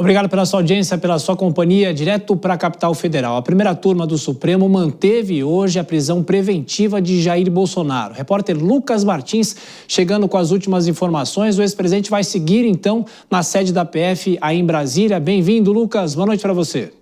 Obrigado pela sua audiência, pela sua companhia, direto para a capital federal. A primeira turma do Supremo manteve hoje a prisão preventiva de Jair Bolsonaro. O repórter Lucas Martins chegando com as últimas informações. O ex-presidente vai seguir, então, na sede da PF aí em Brasília. Bem-vindo, Lucas. Boa noite para você.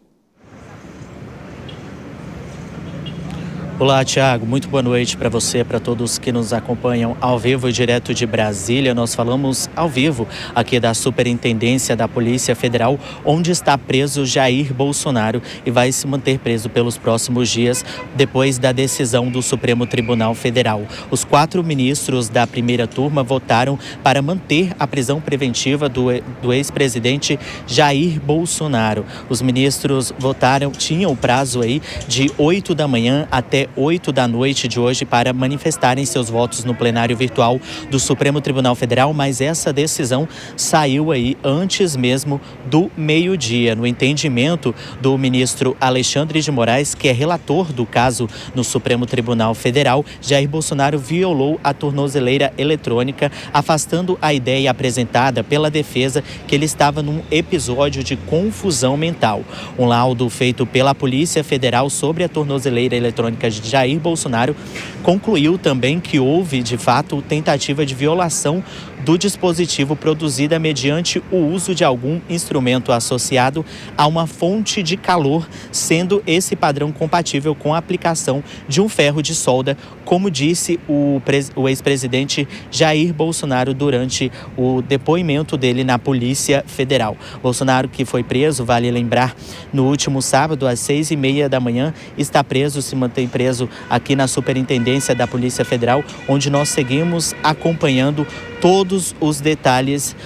Olá, Thiago. Muito boa noite para você, para todos que nos acompanham ao vivo e direto de Brasília. Nós falamos ao vivo aqui da Superintendência da Polícia Federal, onde está preso Jair Bolsonaro e vai se manter preso pelos próximos dias, depois da decisão do Supremo Tribunal Federal. Os 4 ministros da primeira turma votaram para manter a prisão preventiva do ex-presidente Jair Bolsonaro. Os ministros votaram, tinham o prazo aí de 8 da manhã até 8 da noite de hoje para manifestarem seus votos no plenário virtual do Supremo Tribunal Federal, mas essa decisão saiu aí antes mesmo do meio-dia. No entendimento do ministro Alexandre de Moraes, que é relator do caso no Supremo Tribunal Federal, Jair Bolsonaro violou a tornozeleira eletrônica, afastando a ideia apresentada pela defesa que ele estava num episódio de confusão mental. Um laudo feito pela Polícia Federal sobre a tornozeleira eletrônica de Jair Bolsonaro concluiu também que houve, de fato, tentativa de violação do dispositivo produzida mediante o uso de algum instrumento associado a uma fonte de calor, sendo esse padrão compatível com a aplicação de um ferro de solda, como disse o ex-presidente Jair Bolsonaro durante o depoimento dele na Polícia Federal. Bolsonaro, que foi preso, vale lembrar, no último sábado, às 6h30 da manhã, está preso, se mantém preso aqui na Superintendência da Polícia Federal, onde nós seguimos acompanhando todos os detalhes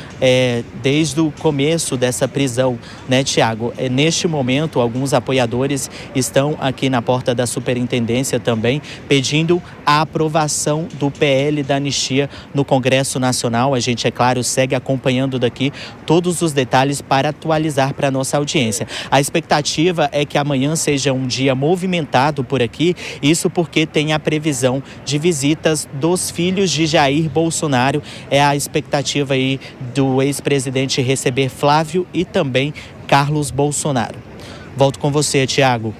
desde o começo dessa prisão, né, Thiago? Neste momento, alguns apoiadores estão aqui na porta da Superintendência também, pedindo a aprovação do PL da anistia no Congresso Nacional. A gente, é claro, segue acompanhando daqui todos os detalhes para atualizar para a nossa audiência. A expectativa é que amanhã seja um dia movimentado por aqui, isso porque tem a previsão de visitas dos filhos de Jair Bolsonaro. É a expectativa aí do ex-presidente receber Flávio e também Carlos Bolsonaro. Volto com você, Thiago.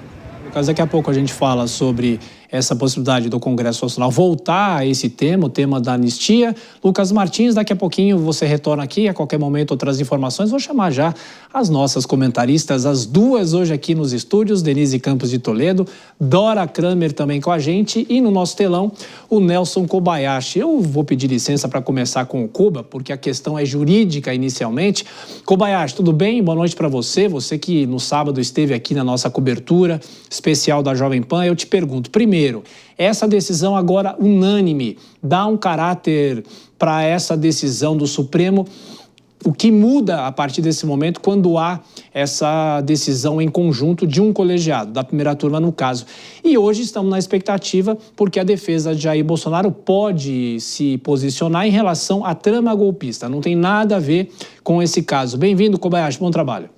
Lucas, daqui a pouco a gente fala sobre essa possibilidade do Congresso Nacional voltar a esse tema, o tema da anistia. Lucas Martins, daqui a pouquinho você retorna aqui, a qualquer momento outras informações. Vou chamar já as nossas comentaristas, as duas hoje aqui nos estúdios, Denise Campos de Toledo, Dora Kramer também com a gente e no nosso telão o Nelson Kobayashi. Eu vou pedir licença para começar com o Koba, porque a questão é jurídica inicialmente. Kobayashi, tudo bem? Boa noite para você. Você que no sábado esteve aqui na nossa cobertura especial da Jovem Pan. Eu te pergunto, primeiro, essa decisão agora unânime dá um caráter para essa decisão do Supremo? O que muda a partir desse momento quando há essa decisão em conjunto de um colegiado, da primeira turma no caso? E hoje estamos na expectativa porque a defesa de Jair Bolsonaro pode se posicionar em relação à trama golpista. Não tem nada a ver com esse caso. Bem-vindo, Kobayashi, bom trabalho.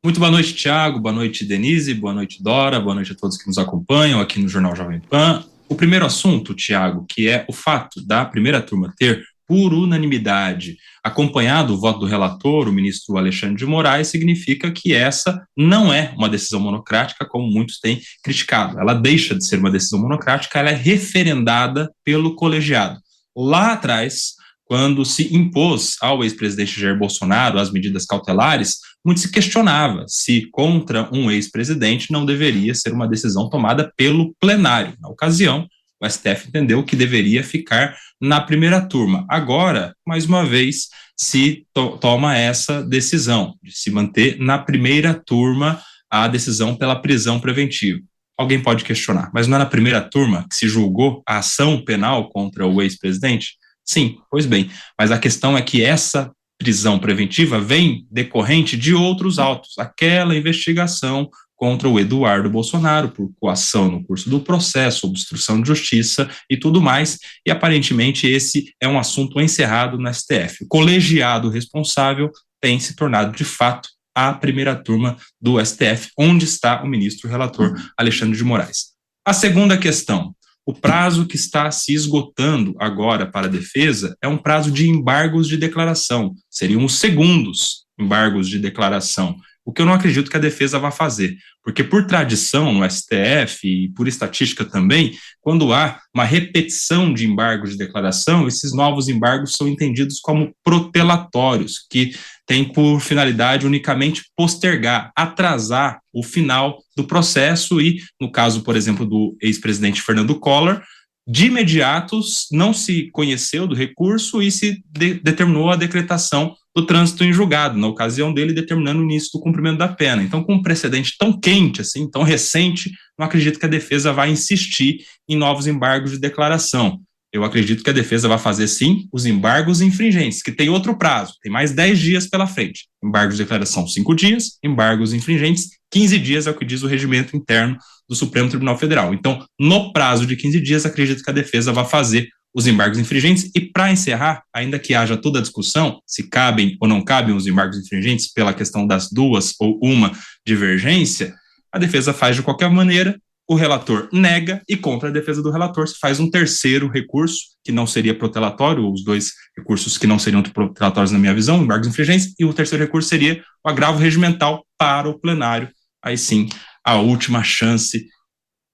Muito boa noite, Thiago, boa noite, Denise, boa noite, Dora, boa noite a todos que nos acompanham aqui no Jornal Jovem Pan. O primeiro assunto, Thiago, que é o fato da primeira turma ter, por unanimidade, acompanhado o voto do relator, o ministro Alexandre de Moraes, significa que essa não é uma decisão monocrática, como muitos têm criticado. Ela deixa de ser uma decisão monocrática, ela é referendada pelo colegiado. Lá atrás, quando se impôs ao ex-presidente Jair Bolsonaro as medidas cautelares, muito se questionava se contra um ex-presidente não deveria ser uma decisão tomada pelo plenário. Na ocasião, o STF entendeu que deveria ficar na primeira turma. Agora, mais uma vez, se toma essa decisão de se manter na primeira turma a decisão pela prisão preventiva. Alguém pode questionar, mas não é na primeira turma que se julgou a ação penal contra o ex-presidente? Sim, pois bem, mas a questão é que essa prisão preventiva vem decorrente de outros autos, aquela investigação contra o Eduardo Bolsonaro por coação no curso do processo, obstrução de justiça e tudo mais, e aparentemente esse é um assunto encerrado no STF. O colegiado responsável tem se tornado de fato a primeira turma do STF, onde está o ministro relator Alexandre de Moraes. A segunda questão, O prazo que está se esgotando agora para a defesa é um prazo de embargos de declaração. Seriam os segundos embargos de declaração, o que eu não acredito que a defesa vá fazer, porque por tradição no STF e por estatística também, quando há uma repetição de embargos de declaração, esses novos embargos são entendidos como protelatórios, que têm por finalidade unicamente postergar, atrasar o final do processo e, no caso, por exemplo, do ex-presidente Fernando Collor, de imediato não se conheceu do recurso e se determinou a decretação do trânsito em julgado, na ocasião dele determinando o início do cumprimento da pena. Então, com um precedente tão quente, assim, tão recente, não acredito que a defesa vai insistir em novos embargos de declaração. Eu acredito que a defesa vai fazer, sim, os embargos infringentes, que tem outro prazo, tem mais 10 dias pela frente. Embargos de declaração, 5 dias, embargos infringentes, 15 dias é o que diz o regimento interno do Supremo Tribunal Federal. Então, no prazo de 15 dias, acredito que a defesa vai fazer os embargos infringentes. E, para encerrar, ainda que haja toda a discussão, se cabem ou não cabem os embargos infringentes pela questão das duas ou uma divergência, a defesa faz de qualquer maneira, o relator nega e contra a defesa do relator se faz um terceiro recurso, que não seria protelatório, os dois recursos que não seriam protelatórios na minha visão, embargos infringentes, e o terceiro recurso seria o agravo regimental para o plenário. Aí sim, a última chance,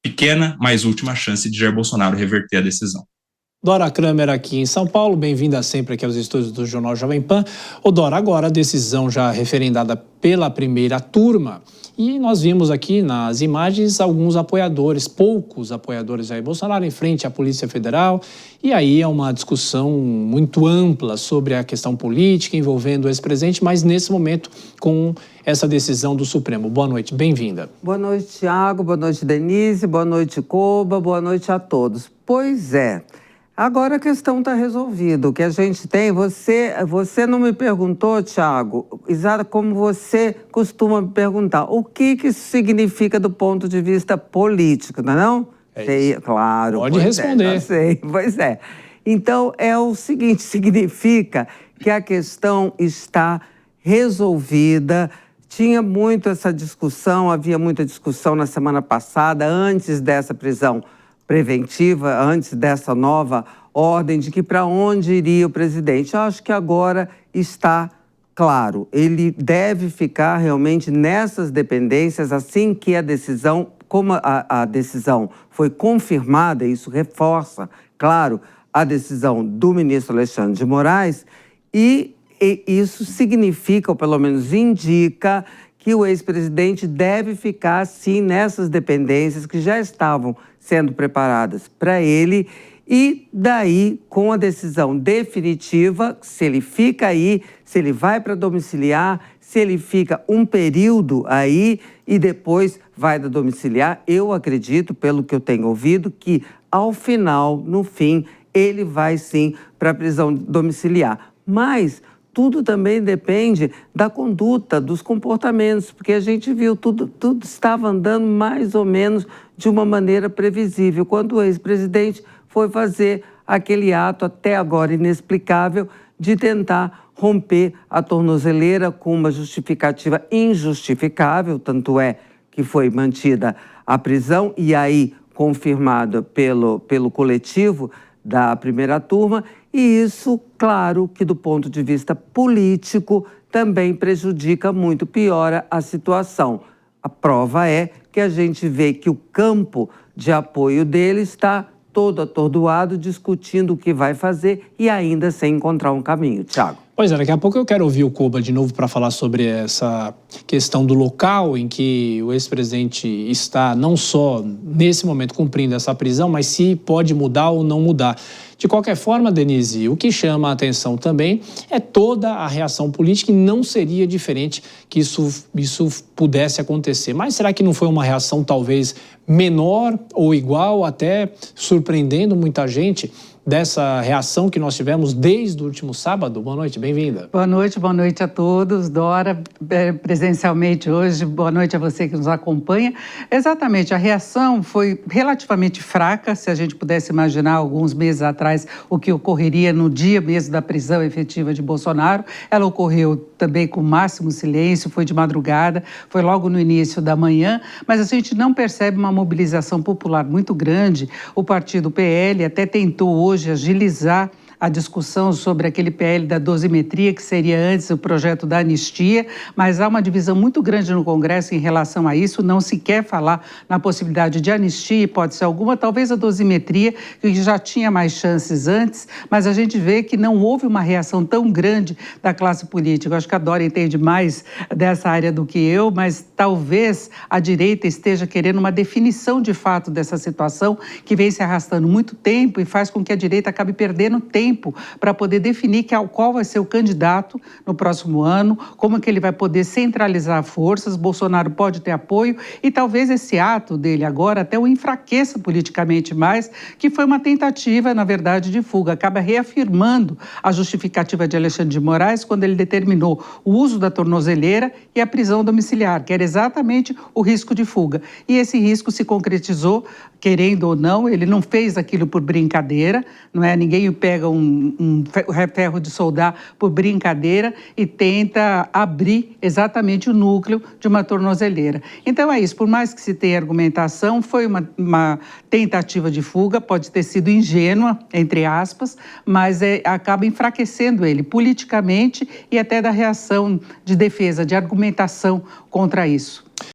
pequena, mas última chance de Jair Bolsonaro reverter a decisão. Dora Kramer aqui em São Paulo, bem-vinda sempre aqui aos estúdios do Jornal Jovem Pan. Dora, agora a decisão já referendada pela primeira turma, e nós vimos aqui nas imagens alguns apoiadores, poucos apoiadores de Jair Bolsonaro em frente à Polícia Federal, e aí é uma discussão muito ampla sobre a questão política envolvendo o ex-presidente, mas nesse momento com essa decisão do Supremo. Boa noite, bem-vinda. Boa noite, Thiago, boa noite, Denise, boa noite, Koba, boa noite a todos. Pois é. Agora a questão está resolvida. O que a gente tem, você não me perguntou, Thiago, exato como você costuma me perguntar, o que isso significa do ponto de vista político, não é não? É isso. Claro. Pode responder. Sei, pois é. Então, é o seguinte, significa que a questão está resolvida. Tinha muito essa discussão, havia muita discussão na semana passada, antes dessa prisão preventiva, antes dessa nova ordem de que para onde iria o presidente. Eu acho que agora está claro. Ele deve ficar realmente nessas dependências assim que a decisão, como a decisão foi confirmada, isso reforça, claro, a decisão do ministro Alexandre de Moraes, e isso significa, ou pelo menos indica, que o ex-presidente deve ficar, sim, nessas dependências que já estavam sendo preparadas para ele, e daí, com a decisão definitiva, se ele fica aí, se ele vai para domiciliar, se ele fica um período aí e depois vai da domiciliar, eu acredito, pelo que eu tenho ouvido, que ao final, no fim, ele vai sim para a prisão domiciliar. Mas tudo também depende da conduta, dos comportamentos, porque a gente viu tudo estava andando mais ou menos de uma maneira previsível. Quando o ex-presidente foi fazer aquele ato até agora inexplicável de tentar romper a tornozeleira com uma justificativa injustificável, tanto é que foi mantida a prisão e aí confirmada pelo coletivo da primeira turma, e isso, claro, que do ponto de vista político também prejudica muito, piora a situação. A prova é que a gente vê que o campo de apoio dele está todo atordoado, discutindo o que vai fazer e ainda sem encontrar um caminho. Thiago. Pois é, daqui a pouco eu quero ouvir o Koba de novo para falar sobre essa questão do local em que o ex-presidente está, não só nesse momento cumprindo essa prisão, mas se pode mudar ou não mudar. De qualquer forma, Denise, o que chama a atenção também é toda a reação política, e não seria diferente que isso pudesse acontecer. Mas será que não foi uma reação talvez menor ou igual, até surpreendendo muita gente, dessa reação que nós tivemos desde o último sábado? Boa noite, bem-vinda. Boa noite a todos. Dora, presencialmente hoje, boa noite a você que nos acompanha. Exatamente, a reação foi relativamente fraca, se a gente pudesse imaginar alguns meses atrás mais o que ocorreria no dia mesmo da prisão efetiva de Bolsonaro. Ela ocorreu também com o máximo silêncio, foi de madrugada, foi logo no início da manhã, mas a gente não percebe uma mobilização popular muito grande. O partido PL até tentou hoje agilizar a discussão sobre aquele PL da dosimetria, que seria antes o projeto da anistia, mas há uma divisão muito grande no Congresso em relação a isso, não se quer falar na possibilidade de anistia, hipótese alguma, talvez a dosimetria, que já tinha mais chances antes, mas a gente vê que não houve uma reação tão grande da classe política. Eu acho que a Dora entende mais dessa área do que eu, mas talvez a direita esteja querendo uma definição de fato dessa situação, que vem se arrastando muito tempo e faz com que a direita acabe perdendo tempo para poder definir qual vai ser o candidato no próximo ano, como é que ele vai poder centralizar forças. Bolsonaro pode ter apoio e talvez esse ato dele agora até o enfraqueça politicamente mais, que foi uma tentativa, na verdade, de fuga. Acaba reafirmando a justificativa de Alexandre de Moraes quando ele determinou o uso da tornozeleira e a prisão domiciliar, que era exatamente o risco de fuga. E esse risco se concretizou, querendo ou não, ele não fez aquilo por brincadeira, não é? Ninguém pega um ferro de soldar por brincadeira e tenta abrir exatamente o núcleo de uma tornozeleira. Então é isso, por mais que se tenha argumentação, foi uma tentativa de fuga, pode ter sido ingênua, entre aspas, mas acaba enfraquecendo ele politicamente e até da reação de defesa, de argumentação contra isso.